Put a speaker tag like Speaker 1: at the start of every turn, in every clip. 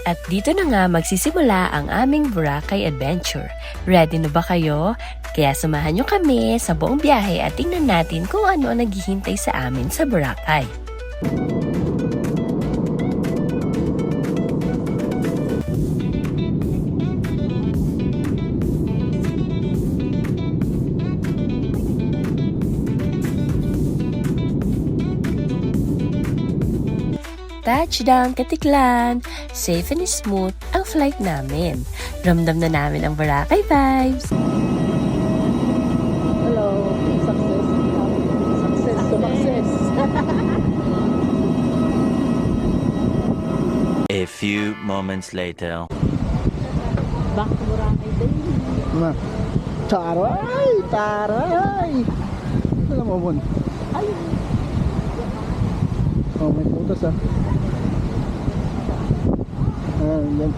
Speaker 1: At dito na nga magsisimula ang aming Boracay adventure. Ready na ba kayo? Kaya samahan nyo kami sa buong biyahe at tingnan natin kung ano ang naghihintay sa amin sa Boracay. Touchdown, Katiklan! Safe and smooth ang flight namin. Ramdam na namin ang Boracay vibes.
Speaker 2: Hello, success to success.
Speaker 3: A few moments later.
Speaker 2: Back to Boracay din.
Speaker 4: Ma. Taray! Taray! Ano mo mo?
Speaker 2: Ay,
Speaker 4: Oh, may putas ah. Yan.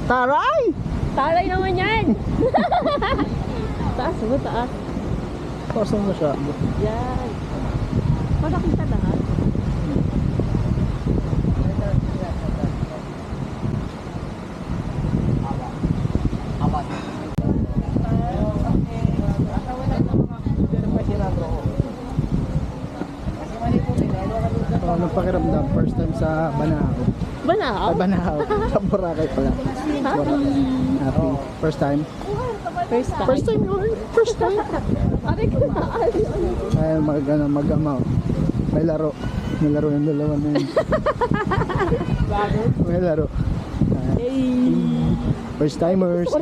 Speaker 4: Taray!
Speaker 2: taray naman yan. Taas mo, taas.
Speaker 4: Pasang na siya.
Speaker 2: Yan. Malakita lahat.
Speaker 4: Anong pakiramdam? First time sa Banao.
Speaker 2: Banao?
Speaker 4: Ay, Banao. Sa Boracay pala. Happy. First time?
Speaker 2: First time.
Speaker 4: First time yun. First time.
Speaker 2: Aray ka na.
Speaker 4: Ay, mag-amaw. May laro. May laro yung dalawa na yun. May laro. First timers.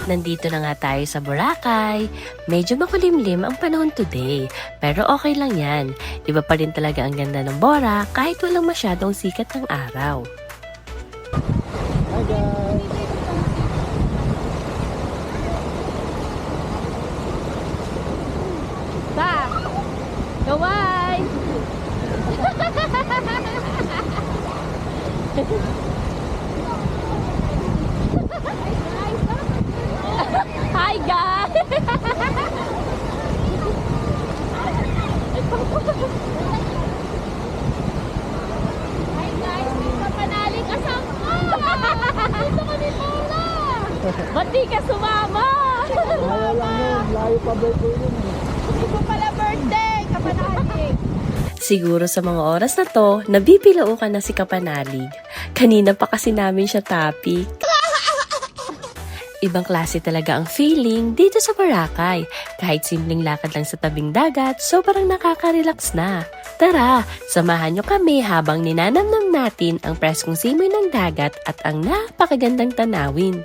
Speaker 1: Nandito na nga tayo sa Boracay. Medyo makulimlim ang panahon today. Pero okay lang yan. Iba pa rin talaga ang ganda ng Bora kahit walang masyadong sikat ng araw.
Speaker 4: Hi guys.
Speaker 2: Ba! Kawai! Hi guys! Hi guys! May kapanaling kasama! Dito kami pala! Ba't di ka sumama?
Speaker 4: Layo lang yun. Layo pa birthday yun.
Speaker 2: Hindi ko pala birthday! Kapanaling!
Speaker 1: Siguro sa mga oras na to, nabibilaukan na si Kapanalig. Kanina pa kasi namin siya topic. Ibang klase talaga ang feeling dito sa Boracay. Kahit simpleng lakad lang sa tabing dagat, sobrang nakaka-relax na. Tara, samahan nyo kami habang ninanamnam natin ang preskong simoy ng dagat at ang napakagandang tanawin.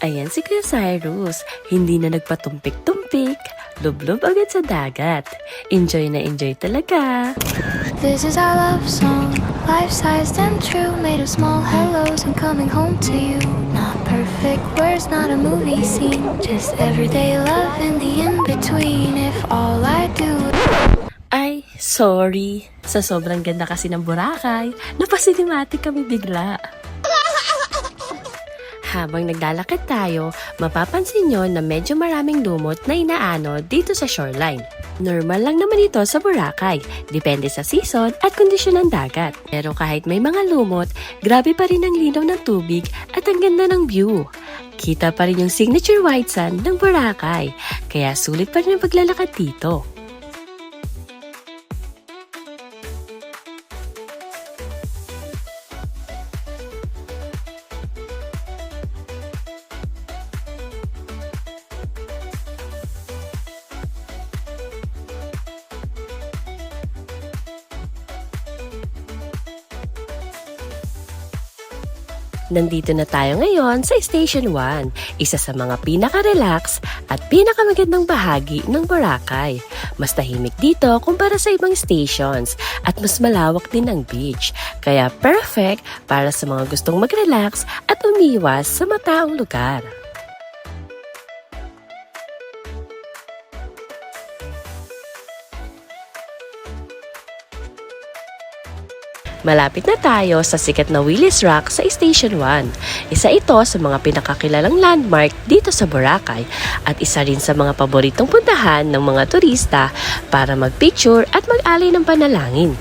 Speaker 1: Ayan si Kuya Cyrus, hindi na nagpatumpik-tumpik, lublob agad sa dagat. Enjoy na enjoy talaga.
Speaker 5: This is our love song, life-sized and true, made of small hellos and coming home to you. Not perfect words, not a movie scene, just everyday love in the in-between. If all I do
Speaker 1: Ay, sorry. Sa sobrang ganda kasi ng Boracay, napasinimatic kami bigla. Habang naglalakad tayo, mapapansin nyo na medyo maraming lumot na inaano dito sa shoreline. Normal lang naman ito sa Boracay, depende sa season at kondisyon ng dagat. Pero kahit may mga lumot, grabe pa rin ang linaw ng tubig at ang ganda ng view. Kita pa rin yung signature white sand ng Boracay, kaya sulit pa rin ang paglalakad dito. Nandito na tayo ngayon sa Station 1, isa sa mga pinaka-relax at pinakamagandang bahagi ng Boracay. Mas tahimik dito kumpara sa ibang stations at mas malawak din ang beach. Kaya perfect para sa mga gustong mag-relax at umiwas sa mataong lugar. Malapit na tayo sa sikat na Willis Rock sa Station 1. Isa ito sa mga pinakakilalang landmark dito sa Boracay at isa rin sa mga paboritong puntahan ng mga turista para magpicture at mag-alay ng panalangin.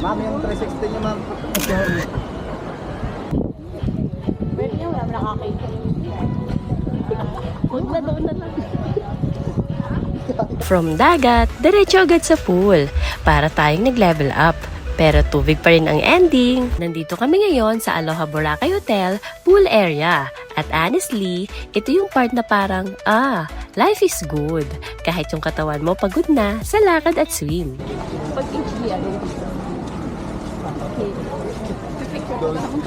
Speaker 4: Ma'am, yung 360 niyo, ma'am.
Speaker 2: Pwede niya, wala nakakita. Huwag na doon na lang.
Speaker 1: From dagat, diretso agad sa pool para tayong nag-level up. Pero tubig pa rin ang ending. Nandito kami ngayon sa Aloha Boracay Hotel pool area. At honestly, ito yung part na parang, life is good. Kahit yung katawan mo pagod na sa lakad at swim.
Speaker 2: Pag HD, ano?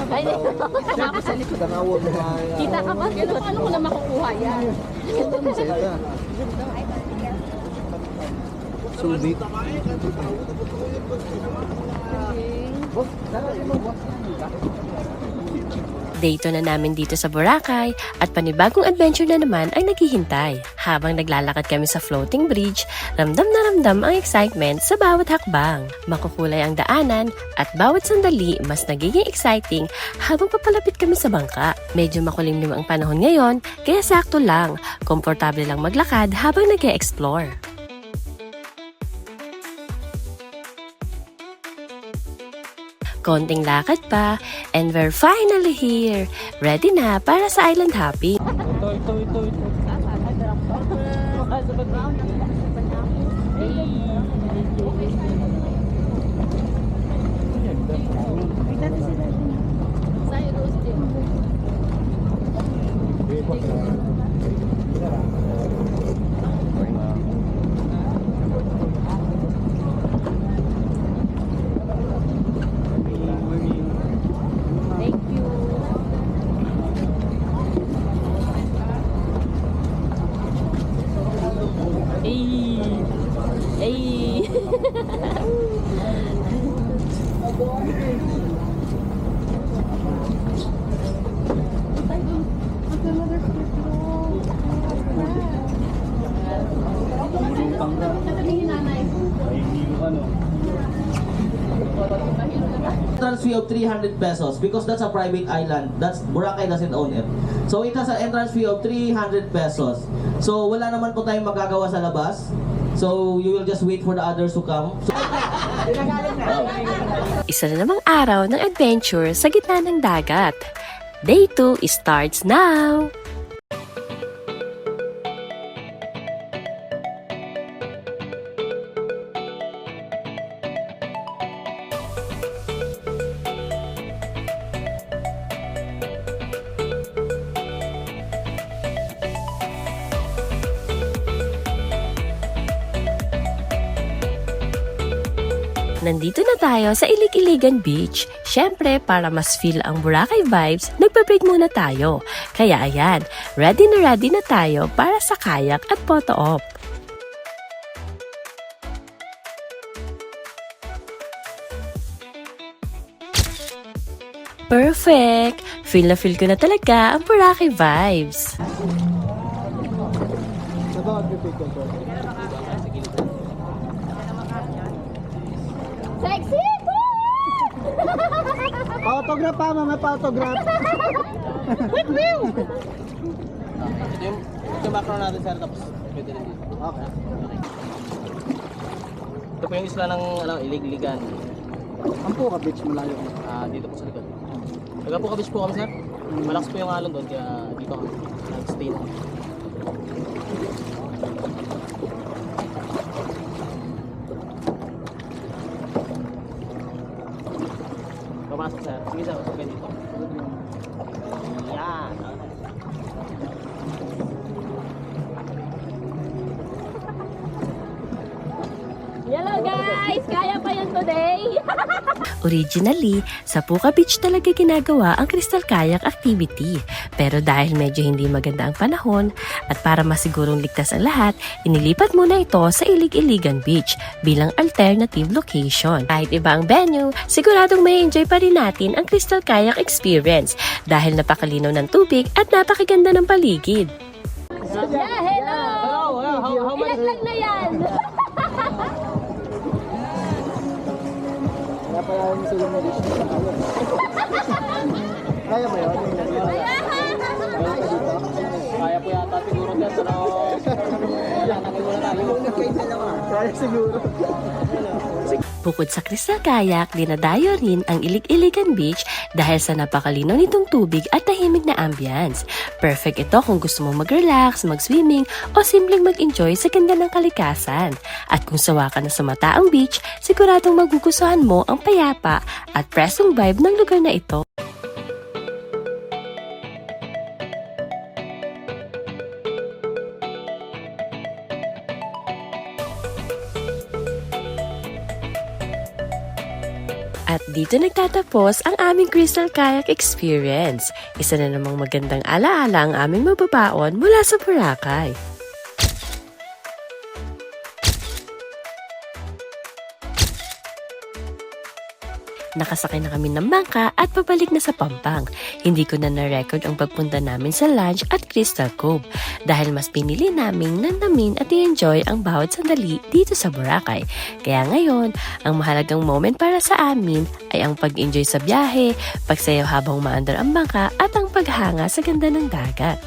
Speaker 2: Ay, tapos sa likod. Kita ka ba? Paano ko na makukuha yan?
Speaker 4: Sulit.
Speaker 1: Day 2 na namin dito sa Boracay at panibagong adventure na naman ay naghihintay. Habang naglalakad kami sa floating bridge, ramdam na ramdam ang excitement sa bawat hakbang. Makukulay ang daanan at bawat sandali mas nagiging exciting habang papalapit kami sa bangka. Medyo makulimlim ang panahon ngayon kaya sakto lang, komportable lang maglakad habang nag-e-explore. Konting lakad pa, and we're finally here! Ready na para sa island hopping.
Speaker 6: Entrance fee of 300 pesos because that's a private island. That's Boracay doesn't own it. So it has an entrance fee of 300 pesos. So wala naman po tayong magagawa sa labas. So you will just wait for the others to come. So,
Speaker 1: Isa na namang araw ng adventure sa gitna ng dagat. Day 2 starts now! Nandito na tayo sa Ilig-Iligan Beach. Syempre, para mas feel ang Boracay vibes, nagpa-break muna tayo. Kaya ayan, ready na tayo para sa kayak at photo op. Perfect! Feel na feel ko na talaga ang Boracay vibes.
Speaker 4: Sa bawat pipicture ko.
Speaker 2: Sexy!
Speaker 4: Pa-autograph pa, mama, pa-autograph.
Speaker 6: Ito background natin sir, tapos pwede rin dito.
Speaker 4: Okay.
Speaker 6: Ito po yung isla ng Ilig-Iligan.
Speaker 4: Ang Puka Beach, malayo.
Speaker 6: Dito po sa likod. Taga po Beach po kami sir. Malakas po yung alon doon, kaya dito kami nag-stay na. Pumasok sir. Sige sir, usapin dito. Yan.
Speaker 2: Hello guys! Kaya pa yan today?
Speaker 1: Originally, sa Puka Beach talaga ginagawa ang Crystal Kayak activity. Pero dahil medyo hindi maganda ang panahon at para masigurong ligtas ang lahat, inilipat muna ito sa Ilig-Iligan Beach bilang alternative location. Kahit iba ang venue, siguradong may enjoy pa rin natin ang Crystal Kayak experience dahil napakalinaw ng tubig at napakaganda ng paligid.
Speaker 2: Yeah, hello!
Speaker 6: How much?
Speaker 2: Ilaglag na yan!
Speaker 4: Kaya pala yung silong na dish sa kayo. Kaya ba yun? Kaya ka dito?
Speaker 6: Kaya po yata siguro dyan, pero wala, nagigula tayo.
Speaker 4: Kaya siguro.
Speaker 1: Bukod sa Crystal Kayak, dinadayo rin ang Ilig-Iligan Beach dahil sa napakalinaw nitong tubig at tahimik na ambience. Perfect ito kung gusto mong mag-relax, mag-swimming o simpleng mag-enjoy sa ganda ng kalikasan. At kung sawa ka na sa mataang beach, siguradong magugustuhan mo ang payapa at presong vibe ng lugar na ito. At dito nagtatapos ang aming Crystal Kayak experience. Isa na namang magandang alaala ang aming mababaon mula sa Boracay. Nakasakay na kami ng bangka at pabalik na sa Pampang. Hindi ko na na-record ang pagpunta namin sa lunch at Crystal Cove dahil mas pinili naming nandamin at i-enjoy ang bawat sandali dito sa Boracay. Kaya ngayon, ang mahalagang moment para sa amin ay ang pag-enjoy sa biyahe, pagsayaw habang umaandar ang bangka at ang paghanga sa ganda ng dagat.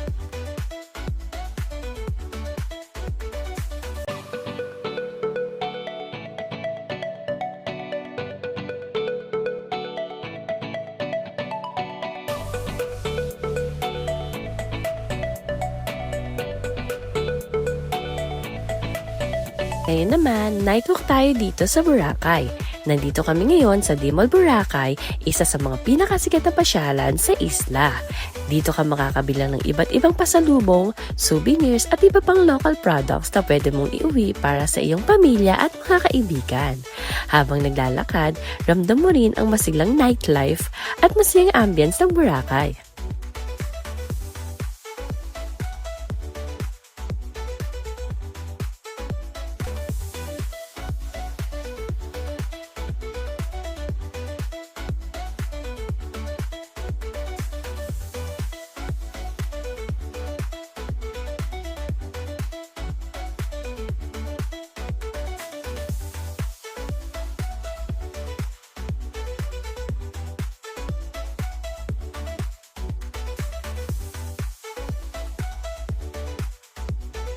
Speaker 1: Ngayon naman, night walk tayo dito sa Boracay. Nandito kami ngayon sa Dimol, Boracay, isa sa mga pinakasikat na pasyalan sa isla. Dito ka makakabilang ng iba't ibang pasalubong, souvenirs at iba pang local products na pwede mong iuwi para sa iyong pamilya at mga kaibigan. Habang naglalakad, ramdam mo rin ang masiglang nightlife at masayang ambience ng Boracay.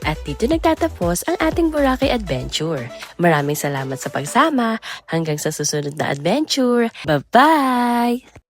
Speaker 1: At dito nagtatapos ang ating Boracay Adventure. Maraming salamat sa pagsama. Hanggang sa susunod na adventure. Bye-bye!